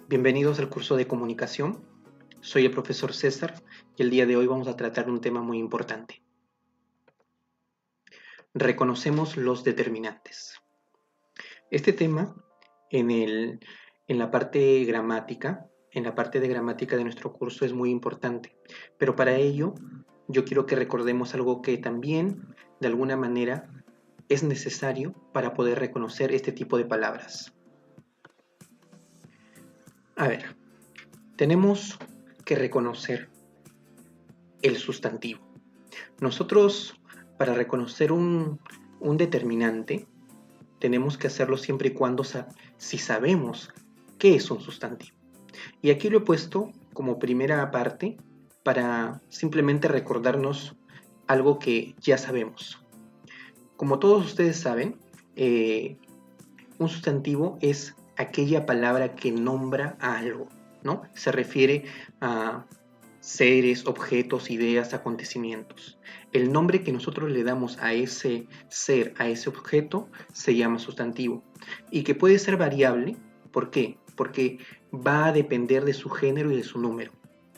Bienvenidos al curso de comunicación. Soy el profesor César y el día de hoy vamos a tratar un tema muy importante. Reconocemos los determinantes. Este tema en la parte gramática, en la parte de gramática de nuestro curso es muy importante, pero para ello yo quiero que recordemos algo que también de alguna manera es necesario para poder reconocer este tipo de palabras. A ver, tenemos que reconocer el sustantivo. Nosotros, para reconocer un determinante, tenemos que hacerlo siempre y cuando si sabemos qué es un sustantivo. Y aquí lo he puesto como primera parte para simplemente recordarnos algo que ya sabemos. Como todos ustedes saben, un sustantivo es aquella palabra que nombra a algo, ¿no? Se refiere a seres, objetos, ideas, acontecimientos. El nombre que nosotros le damos a ese ser, a ese objeto, se llama sustantivo. Y que puede ser variable. ¿Por qué? Porque va a depender de su género y de su número,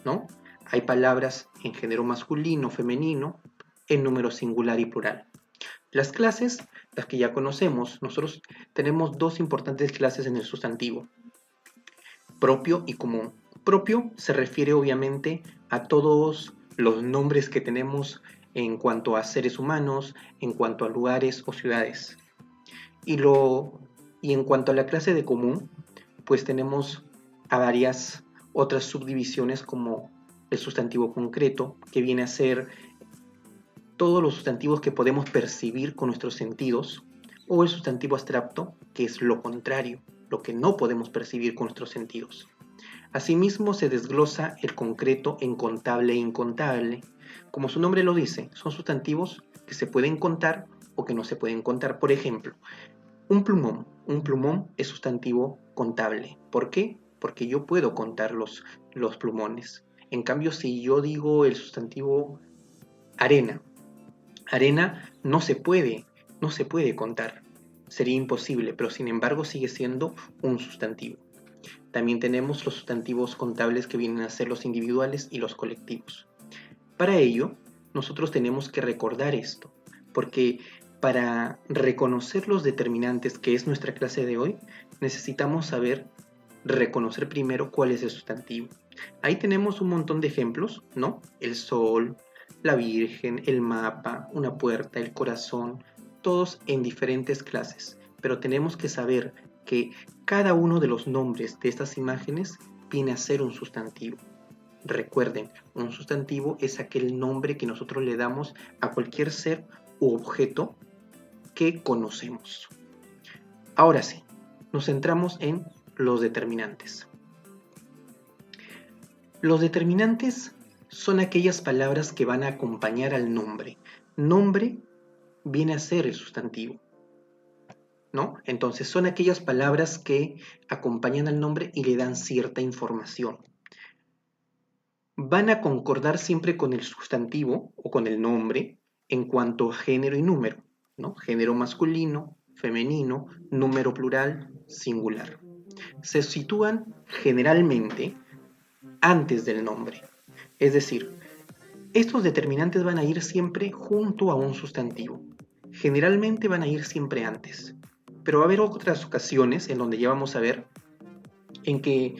¿no? Hay palabras en género masculino, femenino, en número singular y plural. Las clases, las que ya conocemos, nosotros tenemos dos importantes clases en el sustantivo, propio y común. Propio se refiere obviamente a todos los nombres que tenemos en cuanto a seres humanos, en cuanto a lugares o ciudades. Y, y en cuanto a la clase de común, pues tenemos a varias otras subdivisiones como el sustantivo concreto, que viene a ser todos los sustantivos que podemos percibir con nuestros sentidos, o el sustantivo abstracto, que es lo contrario, lo que no podemos percibir con nuestros sentidos. Asimismo, se desglosa el concreto en contable e incontable. Como su nombre lo dice, son sustantivos que se pueden contar o que no se pueden contar. Por ejemplo, un plumón. Un plumón es sustantivo contable. ¿Por qué? Porque yo puedo contar los plumones. En cambio, si yo digo el sustantivo arena, arena no se puede contar. Sería imposible, pero sin embargo sigue siendo un sustantivo. También tenemos los sustantivos contables que vienen a ser los individuales y los colectivos. Para ello, nosotros tenemos que recordar esto, porque para reconocer los determinantes, que es nuestra clase de hoy, necesitamos saber reconocer primero cuál es el sustantivo. Ahí tenemos un montón de ejemplos, ¿no? El sol, la virgen, el mapa, una puerta, el corazón, todos en diferentes clases, pero tenemos que saber que cada uno de los nombres de estas imágenes viene a ser un sustantivo. Recuerden, un sustantivo es aquel nombre que nosotros le damos a cualquier ser u objeto que conocemos. Ahora sí, nos centramos en los determinantes. Los determinantes son aquellas palabras que van a acompañar al nombre. Nombre viene a ser el sustantivo, ¿no? Entonces son aquellas palabras que acompañan al nombre y le dan cierta información. Van a concordar siempre con el sustantivo o con el nombre en cuanto a género y número, ¿no? Género masculino, femenino, número plural, singular. Se sitúan generalmente antes del nombre. Es decir, estos determinantes van a ir siempre junto a un sustantivo. Generalmente van a ir siempre antes. Pero va a haber otras ocasiones en donde ya vamos a ver en que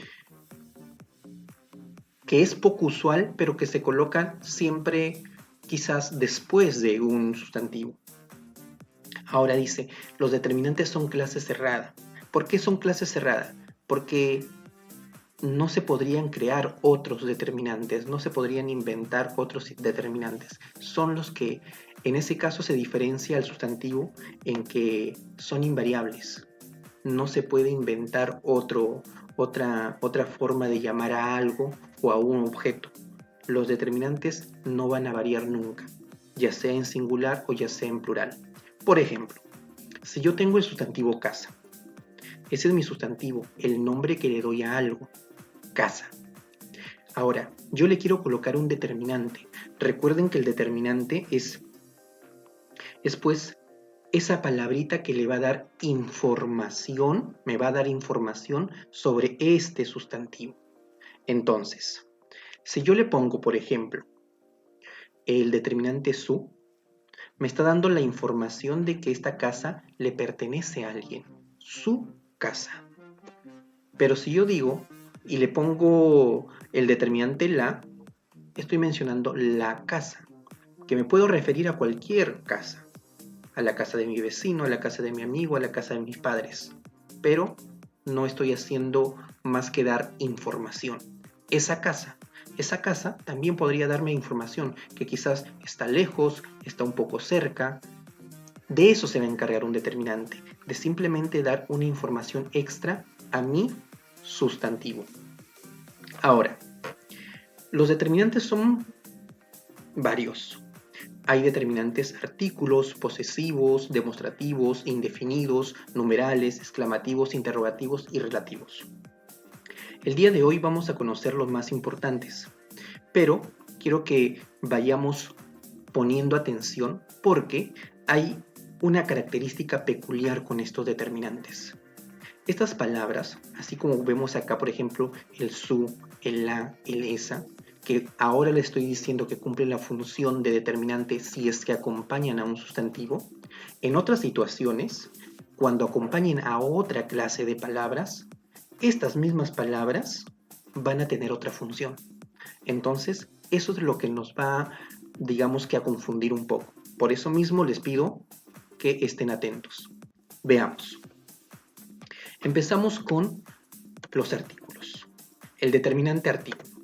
es poco usual, pero que se colocan siempre quizás después de un sustantivo. Ahora dice, los determinantes son clase cerrada. ¿Por qué son clase cerrada? Porque no se podrían crear otros determinantes, no se podrían inventar otros determinantes. Son los que en ese caso se diferencia al sustantivo en que son invariables. No se puede inventar otra forma de llamar a algo o a un objeto. Los determinantes no van a variar nunca, ya sea en singular o ya sea en plural. Por ejemplo, si yo tengo el sustantivo casa, ese es mi sustantivo, el nombre que le doy a algo, casa. Ahora, yo le quiero colocar un determinante. Recuerden que el determinante es pues esa palabrita que le va a dar información, me va a dar información sobre este sustantivo. Entonces, si yo le pongo, por ejemplo, el determinante su, me está dando la información de que esta casa le pertenece a alguien, su casa. Pero si yo digo y le pongo el determinante la, estoy mencionando la casa, que me puedo referir a cualquier casa, a la casa de mi vecino, a la casa de mi amigo, a la casa de mis padres, pero no estoy haciendo más que dar información. Esa casa también podría darme información, que quizás está lejos, está un poco cerca. De eso se va a encargar un determinante, de simplemente dar una información extra a mi sustantivo. Ahora, los determinantes son varios. Hay determinantes artículos, posesivos, demostrativos, indefinidos, numerales, exclamativos, interrogativos y relativos. El día de hoy vamos a conocer los más importantes, pero quiero que vayamos poniendo atención porque hay una característica peculiar con estos determinantes. Estas palabras, así como vemos acá, por ejemplo, el su, el la, el esa, que ahora le estoy diciendo que cumplen la función de determinante si es que acompañan a un sustantivo, en otras situaciones, cuando acompañen a otra clase de palabras, estas mismas palabras van a tener otra función. Entonces, eso es lo que nos va, digamos que a confundir un poco. Por eso mismo les pido que estén atentos. Veamos. Empezamos con los artículos. El determinante artículo.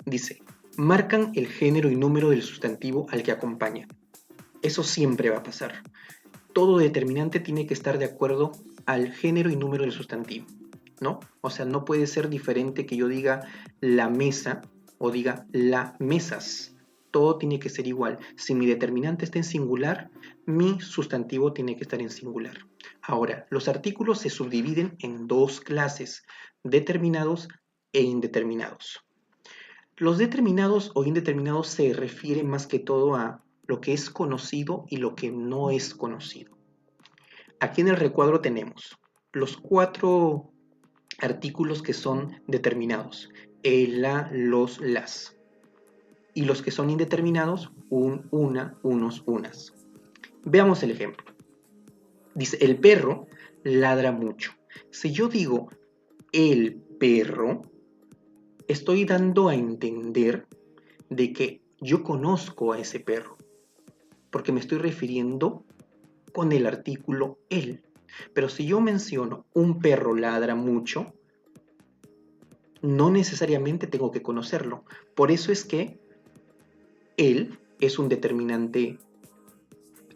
Dice, marcan el género y número del sustantivo al que acompaña. Eso siempre va a pasar. Todo determinante tiene que estar de acuerdo al género y número del sustantivo, ¿no? O sea, no puede ser diferente que yo diga la mesa o diga la mesas. Todo tiene que ser igual. Si mi determinante está en singular, mi sustantivo tiene que estar en singular. Ahora, los artículos se subdividen en dos clases, determinados e indeterminados. Los determinados o indeterminados se refieren más que todo a lo que es conocido y lo que no es conocido. Aquí en el recuadro tenemos los 4 artículos que son determinados, el, la, los, las. Y los que son indeterminados, un, una, unos, unas. Veamos el ejemplo. Dice, el perro ladra mucho. Si yo digo el perro, estoy dando a entender de que yo conozco a ese perro, porque me estoy refiriendo con el artículo el. Pero si yo menciono un perro ladra mucho, no necesariamente tengo que conocerlo. Por eso es que el es un determinante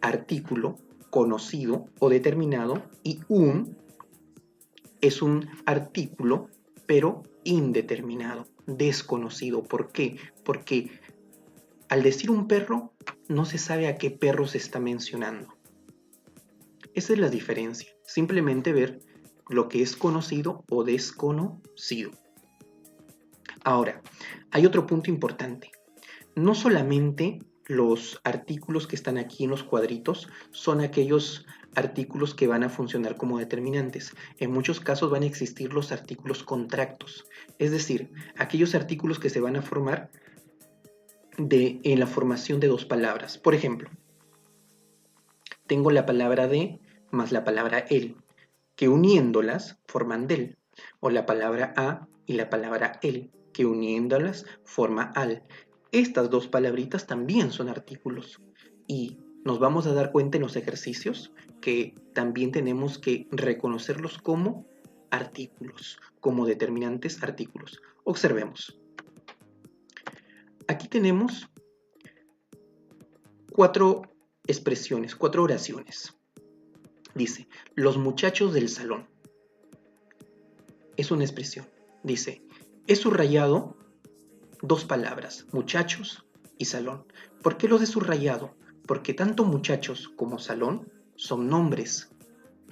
artículo conocido o determinado y un es un artículo pero indeterminado, desconocido. ¿Por qué? Porque al decir un perro no se sabe a qué perro se está mencionando. Esa es la diferencia. Simplemente ver lo que es conocido o desconocido. Ahora, hay otro punto importante. No solamente los artículos que están aquí en los cuadritos son aquellos artículos que van a funcionar como determinantes. En muchos casos van a existir los artículos contractos, es decir, aquellos artículos que se van a formar en la formación de dos palabras. Por ejemplo, tengo la palabra de más la palabra el, que uniéndolas forman del, o la palabra a y la palabra el, que uniéndolas forma al. Estas dos palabritas también son artículos y nos vamos a dar cuenta en los ejercicios que también tenemos que reconocerlos como artículos, como determinantes artículos. Observemos. Aquí tenemos 4 expresiones, 4 oraciones. Dice, los muchachos del salón. Es una expresión. Dice, he subrayado 2 palabras, muchachos y salón. ¿Por qué los he subrayado? Porque tanto muchachos como salón son nombres.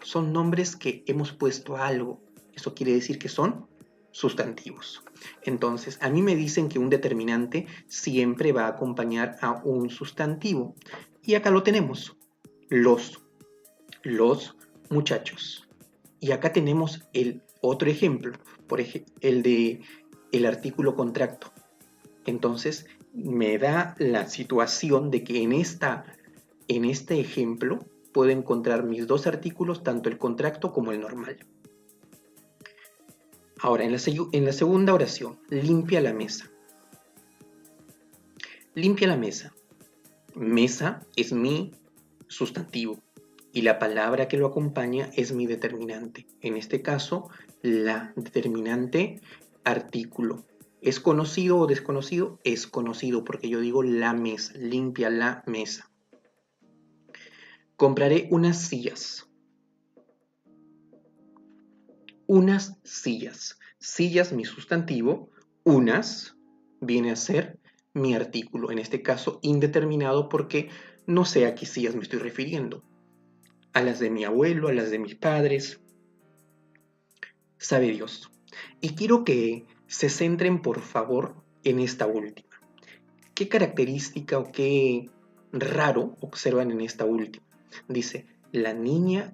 Son nombres que hemos puesto a algo. Eso quiere decir que son sustantivos. Entonces, a mí me dicen que un determinante siempre va a acompañar a un sustantivo. Y acá lo tenemos. Los los muchachos. Y acá tenemos el otro ejemplo, por ejemplo, el de el artículo contracto. Entonces, me da la situación de que en este ejemplo puedo encontrar mis dos artículos, tanto el contracto como el normal. Ahora, en la segunda oración, limpia la mesa. Limpia la mesa. Mesa es mi sustantivo y la palabra que lo acompaña es mi determinante. En este caso, la determinante artículo. ¿Es conocido o desconocido? Es conocido porque yo digo la mesa, limpia la mesa. Compraré unas sillas. Unas sillas. Sillas, mi sustantivo. Unas viene a ser mi artículo. En este caso, indeterminado porque no sé a qué sillas me estoy refiriendo. A las de mi abuelo, a las de mis padres. Sabe Dios. Y quiero que se centren, por favor, en esta última. ¿Qué característica o qué raro observan en esta última? Dice, la niña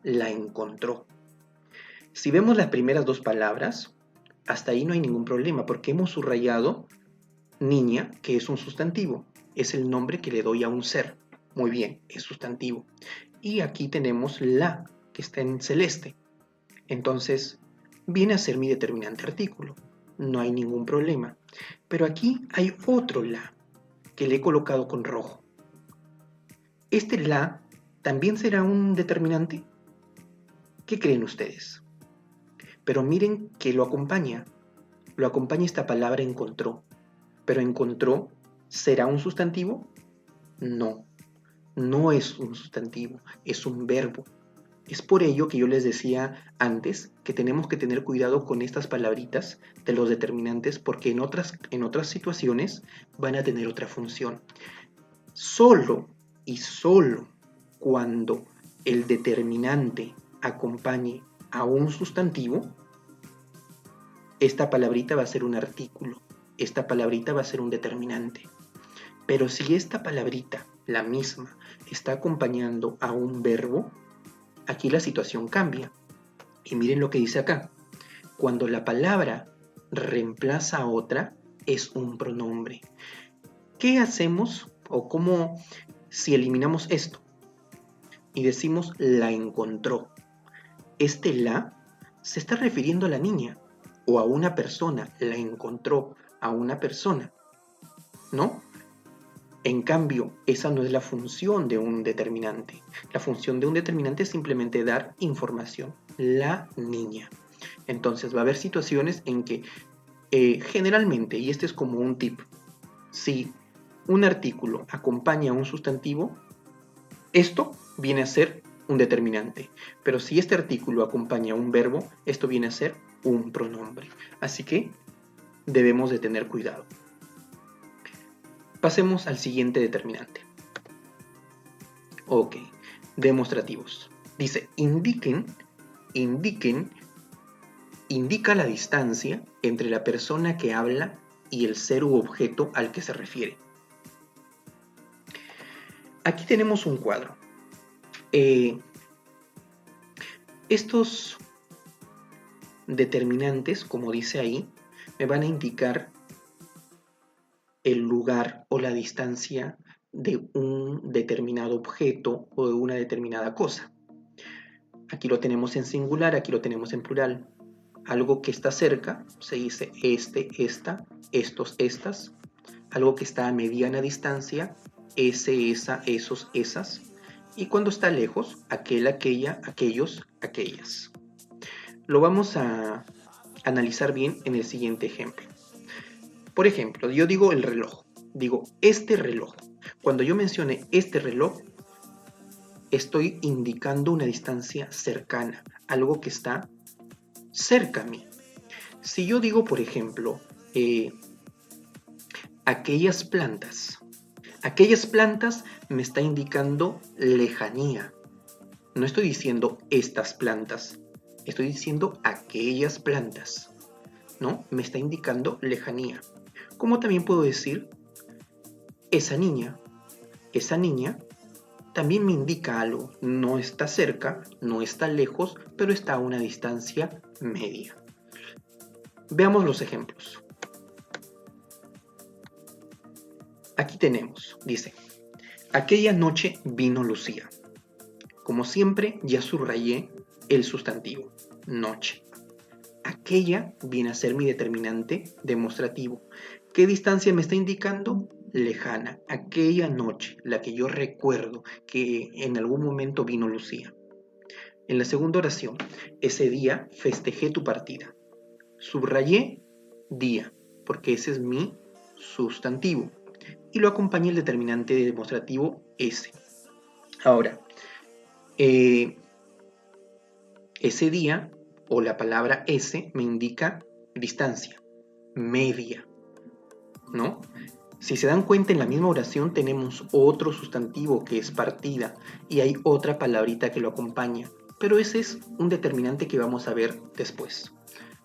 la encontró. Si vemos las primeras dos palabras, hasta ahí no hay ningún problema porque hemos subrayado niña, que es un sustantivo. Es el nombre que le doy a un ser. Muy bien, es sustantivo. Y aquí tenemos la, que está en celeste. Entonces, viene a ser mi determinante artículo. No hay ningún problema. Pero aquí hay otro la, que le he colocado con rojo. ¿Este la también será un determinante? ¿Qué creen ustedes? Pero miren que lo acompaña esta palabra encontró. Pero encontró, ¿será un sustantivo? No, no es un sustantivo, es un verbo. Es por ello que yo les decía antes que tenemos que tener cuidado con estas palabritas de los determinantes porque en otras situaciones van a tener otra función. Solo y solo cuando el determinante acompañe a un sustantivo, esta palabrita va a ser un artículo, esta palabrita va a ser un determinante. Pero si esta palabrita, la misma, está acompañando a un verbo, aquí la situación cambia. Y miren lo que dice acá. Cuando la palabra reemplaza a otra, es un pronombre. ¿Qué hacemos o cómo si eliminamos esto y decimos la encontró? Este la se está refiriendo a la niña o a una persona, la encontró a una persona, ¿no? En cambio, esa no es la función de un determinante. La función de un determinante es simplemente dar información. La niña. Entonces va a haber situaciones en que generalmente, y este es como un tip, si un artículo acompaña a un sustantivo, esto viene a ser un determinante. Pero si este artículo acompaña a un verbo, esto viene a ser un pronombre. Así que debemos de tener cuidado. Pasemos al siguiente determinante. Ok, demostrativos. Dice, indica la distancia entre la persona que habla y el ser u objeto al que se refiere. Aquí tenemos un cuadro. Estos determinantes, como dice ahí, me van a indicar el lugar o la distancia de un determinado objeto o de una determinada cosa. Aquí lo tenemos en singular, aquí lo tenemos en plural. Algo que está cerca se dice este, esta, estos, estas. Algo que está a mediana distancia, ese, esa, esos, esas. Y cuando está lejos, aquel, aquella, aquellos, aquellas. Lo vamos a analizar bien en el siguiente ejemplo. Por ejemplo, yo digo el reloj, digo este reloj. Cuando yo mencione este reloj, estoy indicando una distancia cercana, algo que está cerca a mí. Si yo digo, por ejemplo, aquellas plantas me está indicando lejanía. No estoy diciendo estas plantas, estoy diciendo aquellas plantas, ¿no? Me está indicando lejanía. Como también puedo decir esa niña también me indica algo. No está cerca, no está lejos, pero está a una distancia media. Veamos los ejemplos. Aquí tenemos, dice, aquella noche vino Lucía. Como siempre, ya subrayé el sustantivo, noche. Aquella viene a ser mi determinante demostrativo. ¿Qué distancia me está indicando? Lejana. Aquella noche, la que yo recuerdo que en algún momento vino Lucía. En la segunda oración, ese día festejé tu partida. Subrayé día, porque ese es mi sustantivo. Y lo acompañé el determinante demostrativo ese. Ahora, ese día o la palabra ese me indica distancia, media, ¿no? Si se dan cuenta, en la misma oración tenemos otro sustantivo que es partida y hay otra palabrita que lo acompaña, pero ese es un determinante que vamos a ver después.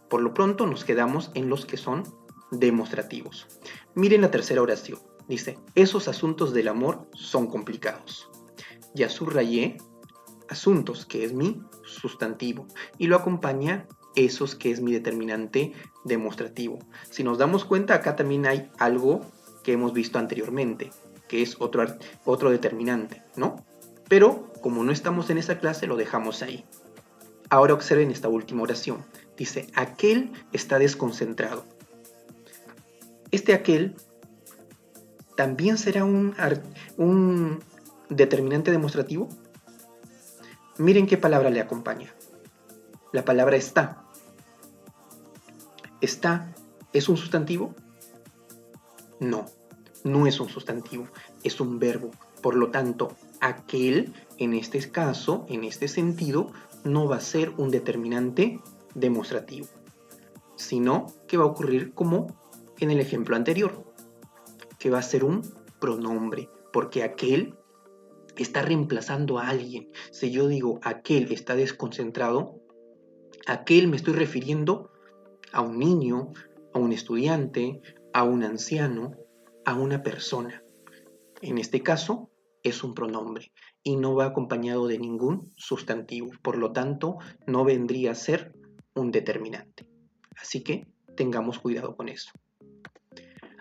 Por lo pronto nos quedamos en los que son demostrativos. Miren la tercera oración. Dice, esos asuntos del amor son complicados. Ya subrayé asuntos, que es mi sustantivo, y lo acompaña esos, que es mi determinante demostrativo. Si nos damos cuenta, acá también hay algo que hemos visto anteriormente, que es otro determinante, ¿no? Pero como no estamos en esa clase, lo dejamos ahí. Ahora observen esta última oración. Dice, aquel está desconcentrado. Este aquel también será un determinante demostrativo. Miren qué palabra le acompaña. La palabra está. ¿Está es un sustantivo? No, no es un sustantivo, es un verbo. Por lo tanto, aquel, en este caso, en este sentido, no va a ser un determinante demostrativo, sino que va a ocurrir como en el ejemplo anterior, que va a ser un pronombre, porque aquel está reemplazando a alguien. Si yo digo aquel está desconcentrado, aquel me estoy refiriendo a un niño, a un estudiante, a un anciano, a una persona. En este caso es un pronombre y no va acompañado de ningún sustantivo, por lo tanto no vendría a ser un determinante. Así que tengamos cuidado con eso.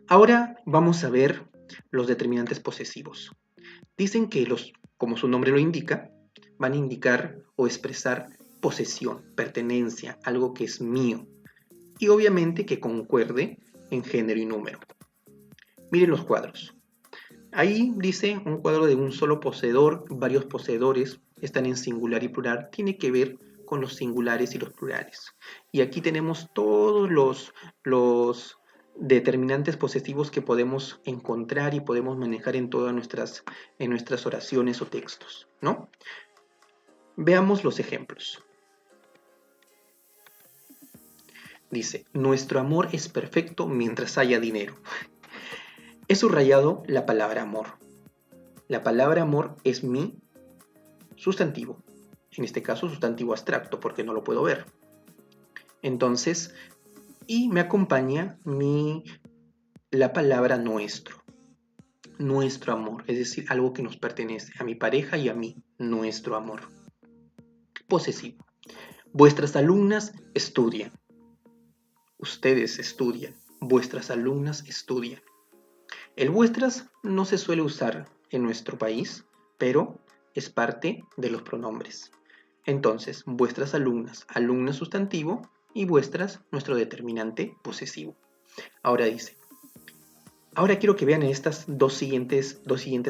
Ahora vamos a ver los determinantes posesivos. Dicen que como su nombre lo indica, van a indicar o expresar posesión, pertenencia, algo que es mío, y obviamente que concuerde en género y número. Miren los cuadros. Ahí dice un cuadro de un solo poseedor, varios poseedores, están en singular y plural, tiene que ver con los singulares y los plurales. Y aquí tenemos todos los determinantes posesivos que podemos encontrar y podemos manejar en todas nuestras oraciones o textos, ¿no? Veamos los ejemplos. Dice, nuestro amor es perfecto mientras haya dinero. He subrayado la palabra amor. La palabra amor es mi sustantivo. En este caso, sustantivo abstracto, porque no lo puedo ver. Entonces, y me acompaña la palabra nuestro. Nuestro amor, es decir, algo que nos pertenece a mi pareja y a mí. Nuestro amor. Posesivo. Vuestras alumnas estudian. Ustedes estudian. Vuestras alumnas estudian. El vuestras no se suele usar en nuestro país, pero es parte de los pronombres. Entonces, vuestras alumnas, alumna sustantivo, y vuestras, nuestro determinante posesivo. Ahora dice, ahora quiero que vean estos dos siguientes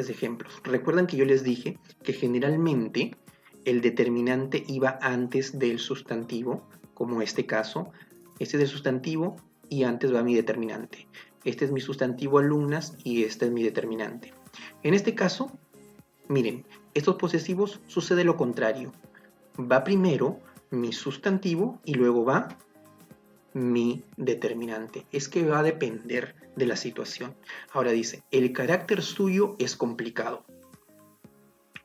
ejemplos. Recuerdan que yo les dije que generalmente el determinante iba antes del sustantivo, como este caso. Este es el sustantivo y antes va mi determinante. Este es mi sustantivo alumnas y este es mi determinante. En este caso, miren, estos posesivos sucede lo contrario. Va primero mi sustantivo y luego va mi determinante. Es que va a depender de la situación. Ahora dice, el carácter suyo es complicado.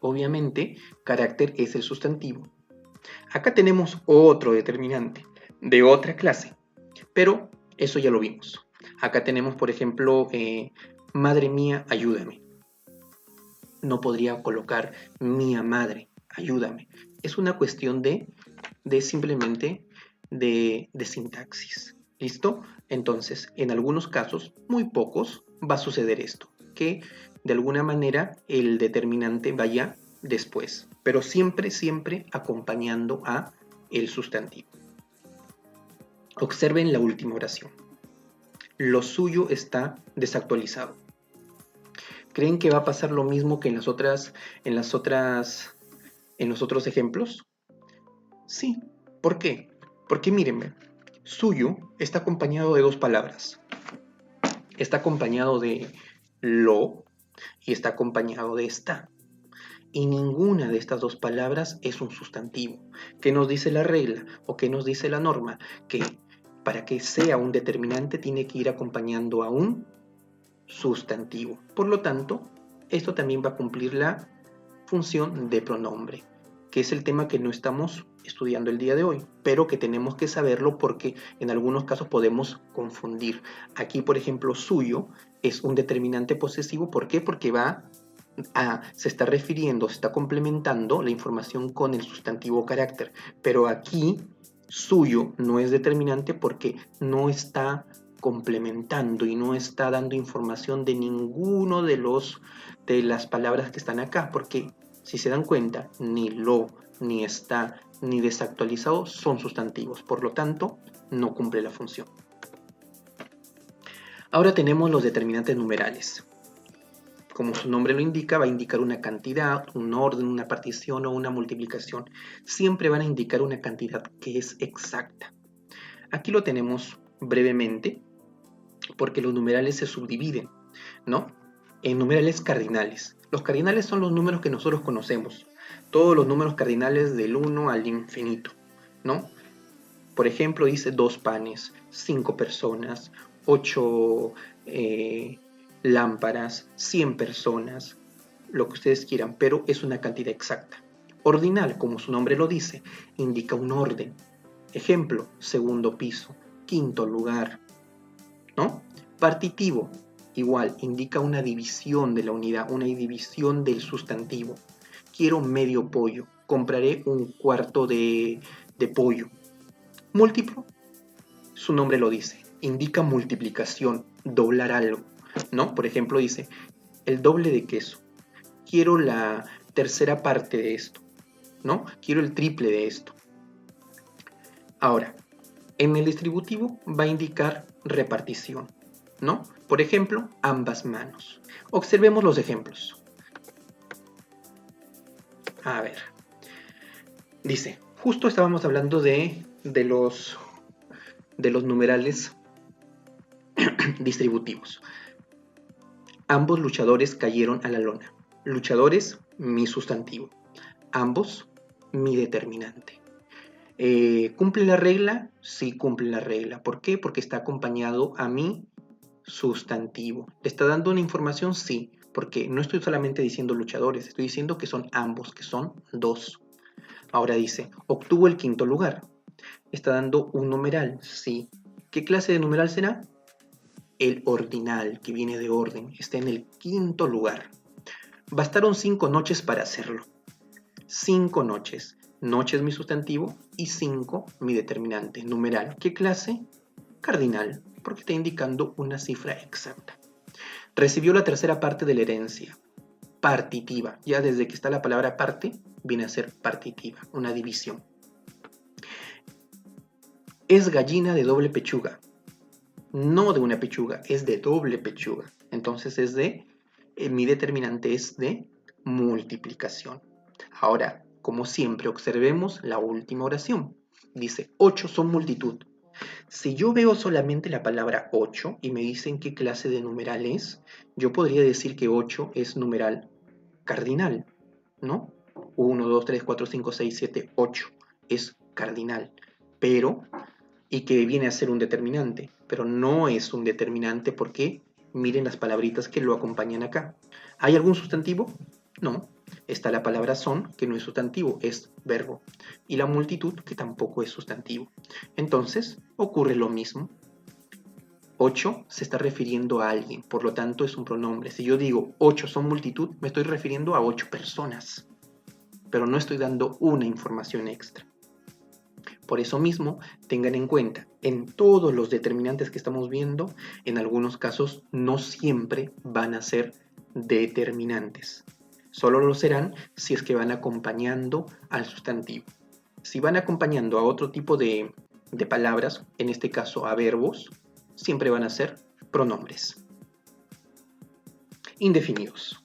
Obviamente, carácter es el sustantivo. Acá tenemos otro determinante de otra clase, pero eso ya lo vimos. Acá tenemos, por ejemplo, madre mía, ayúdame. No podría colocar mía madre, ayúdame. Es una cuestión de simplemente de sintaxis. ¿Listo? Entonces, en algunos casos, muy pocos, va a suceder esto, que de alguna manera el determinante vaya después, pero siempre, siempre acompañando a el sustantivo. Observen la última oración. Lo suyo está desactualizado. ¿Creen que va a pasar lo mismo que en los otros ejemplos? Sí. ¿Por qué? Porque mírenme, suyo está acompañado de dos palabras. Está acompañado de lo y está acompañado de está. Y ninguna de estas dos palabras es un sustantivo. ¿Qué nos dice la regla o qué nos dice la norma? Que para que sea un determinante tiene que ir acompañando a un sustantivo. Por lo tanto, esto también va a cumplir la función de pronombre, que es el tema que no estamos estudiando el día de hoy, pero que tenemos que saberlo porque en algunos casos podemos confundir. Aquí, por ejemplo, suyo es un determinante posesivo. ¿Por qué? Porque se está refiriendo, se está complementando la información con el sustantivo carácter, pero aquí suyo no es determinante porque no está complementando y no está dando información de ninguno de las palabras que están acá, porque si se dan cuenta, ni lo, ni está, ni desactualizado son sustantivos, por lo tanto, no cumple la función. Ahora tenemos los determinantes numerales. Como su nombre lo indica, va a indicar una cantidad, un orden, una partición o una multiplicación. Siempre van a indicar una cantidad que es exacta. Aquí lo tenemos brevemente, porque los numerales se subdividen, ¿no? En numerales cardinales. Los cardinales son los números que nosotros conocemos. Todos los números cardinales del 1 al infinito, ¿no? Por ejemplo, dice 2 panes, 5 personas, 8 lámparas, 100 personas, lo que ustedes quieran, pero es una cantidad exacta. Ordinal, como su nombre lo dice, indica un orden. Ejemplo, segundo piso, quinto lugar, ¿no? Partitivo, igual, indica una división de la unidad, una división del sustantivo. Quiero medio pollo, compraré un cuarto de pollo. Múltiplo, su nombre lo dice, indica multiplicación, doblar algo, ¿no? Por ejemplo, dice, el doble de queso. Quiero la tercera parte de esto, ¿no? Quiero el triple de esto. Ahora, en el distributivo va a indicar repartición, ¿no? Por ejemplo, ambas manos. Observemos los ejemplos. A ver. Dice, justo estábamos hablando de los numerales distributivos. Ambos luchadores cayeron a la lona. Luchadores, mi sustantivo. Ambos, mi determinante. ¿Cumple la regla? Sí, cumple la regla. ¿Por qué? Porque está acompañado a mi sustantivo. ¿Le está dando una información? Sí, porque no estoy solamente diciendo luchadores, estoy diciendo que son ambos, que son dos. Ahora dice, obtuvo el quinto lugar. ¿Está dando un numeral? Sí. ¿Qué clase de numeral será? El ordinal, que viene de orden. Está en el quinto lugar. Bastaron 5 noches para hacerlo. 5 noches. Noche es mi sustantivo y 5 mi determinante. Numeral. ¿Qué clase? Cardinal, porque está indicando una cifra exacta. Recibió la tercera parte de la herencia. Partitiva. Ya desde que está la palabra parte, viene a ser partitiva, una división. Es gallina de doble pechuga. No de una pechuga, es de doble pechuga. Entonces mi determinante es de multiplicación. Ahora, como siempre, observemos la última oración. Dice, 8 son multitud. Si yo veo solamente la palabra 8 y me dicen qué clase de numeral es, yo podría decir que 8 es numeral cardinal, ¿no? 1, 2, 3, 4, 5, 6, 7, 8 es cardinal, pero, y que viene a ser un determinante, pero no es un determinante porque miren las palabritas que lo acompañan acá. ¿Hay algún sustantivo? No. Está la palabra son, que no es sustantivo, es verbo. Y la multitud, que tampoco es sustantivo. Entonces, ocurre lo mismo. 8 se está refiriendo a alguien, por lo tanto es un pronombre. Si yo digo 8 son multitud, me estoy refiriendo a 8 personas, pero no estoy dando una información extra. Por eso mismo, tengan en cuenta, en todos los determinantes que estamos viendo, en algunos casos no siempre van a ser determinantes. Solo lo serán si es que van acompañando al sustantivo. Si van acompañando a otro tipo de palabras, en este caso a verbos, siempre van a ser pronombres. Indefinidos.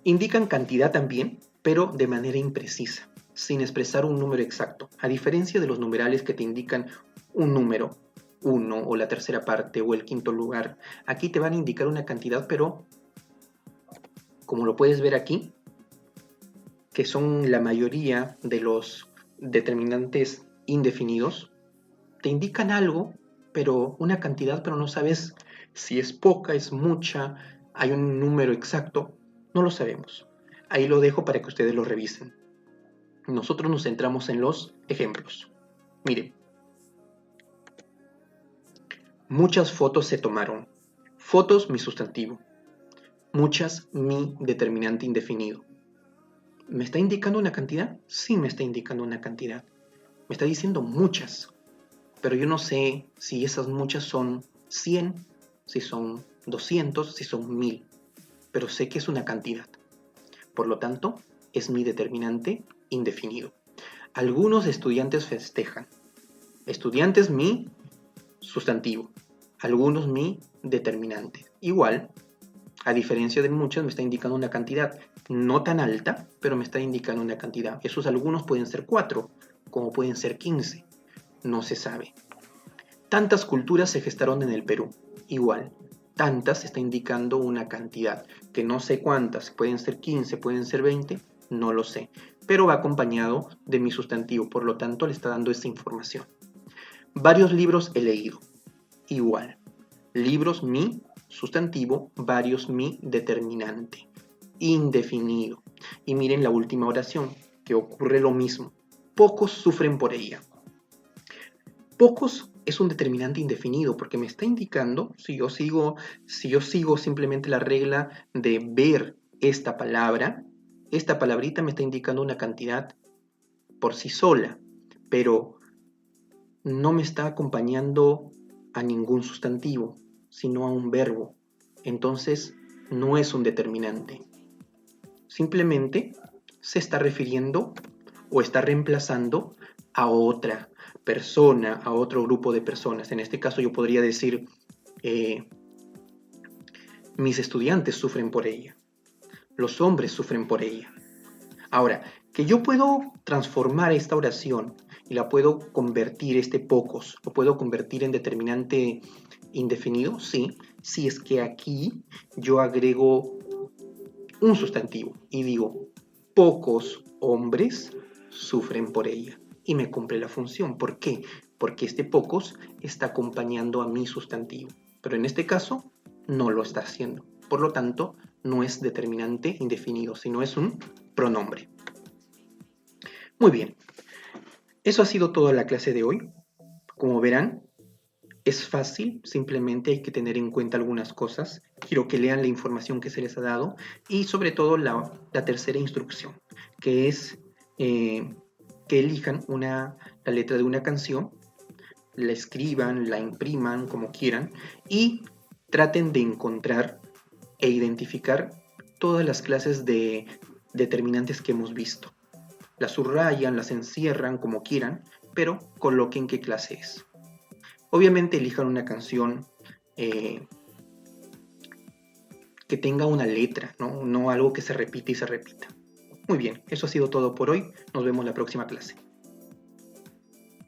Indican cantidad también, pero de manera imprecisa, sin expresar un número exacto. A diferencia de los numerales que te indican un número, 1 o la tercera parte o el quinto lugar, aquí te van a indicar una cantidad, pero como lo puedes ver aquí, que son la mayoría de los determinantes indefinidos, te indican algo, pero una cantidad, pero no sabes si es poca, es mucha, hay un número exacto, no lo sabemos. Ahí lo dejo para que ustedes lo revisen. Nosotros nos centramos en los ejemplos. Miren, muchas fotos se tomaron. Fotos, mi sustantivo. Muchas, mi determinante indefinido. ¿Me está indicando una cantidad? Sí, me está indicando una cantidad. Me está diciendo muchas, pero yo no sé si esas muchas son 100, si son 200, si son 1000, pero sé que es una cantidad. Por lo tanto, es mi determinante indefinido. Algunos estudiantes festejan. Estudiantes, mi sustantivo. Algunos, mi determinante. Igual, a diferencia de muchas, me está indicando una cantidad. No tan alta, pero me está indicando una cantidad. Esos algunos pueden ser 4, como pueden ser 15. No se sabe. Tantas culturas se gestaron en el Perú. Igual, tantas está indicando una cantidad, que no sé cuántas, pueden ser 15, pueden ser 20, no lo sé, pero va acompañado de mi sustantivo, por lo tanto le está dando esta información. Varios libros he leído. Igual, libros mi sustantivo, varios mi determinante, indefinido. Y miren la última oración, que ocurre lo mismo. Pocos sufren por ella. Pocos es un determinante indefinido porque me está indicando, si yo sigo simplemente la regla de ver esta palabra, esta palabrita me está indicando una cantidad por sí sola, pero no me está acompañando a ningún sustantivo, sino a un verbo. Entonces, no es un determinante. Simplemente se está refiriendo o está reemplazando a otra persona, a otro grupo de personas. En este caso yo podría decir, mis estudiantes sufren por ella, los hombres sufren por ella. Ahora, que yo puedo transformar esta oración y la puedo convertir, pocos, lo puedo convertir en determinante indefinido, sí, si es que aquí yo agrego un sustantivo y digo, pocos hombres sufren por ella. Y me cumple la función. ¿Por qué? Porque este pocos está acompañando a mi sustantivo. Pero en este caso no lo está haciendo. Por lo tanto, no es determinante indefinido, sino es un pronombre. Muy bien. Eso ha sido toda la clase de hoy. Como verán, es fácil, simplemente hay que tener en cuenta algunas cosas. Quiero que lean la información que se les ha dado y sobre todo la tercera instrucción, que es que elijan la letra de una canción, la escriban, la impriman como quieran y traten de encontrar e identificar todas las clases de determinantes que hemos visto. Las subrayan, las encierran como quieran, pero coloquen qué clase es. Obviamente elijan una canción que tenga una letra, no algo que se repita y se repita. Muy bien, eso ha sido todo por hoy. Nos vemos la próxima clase.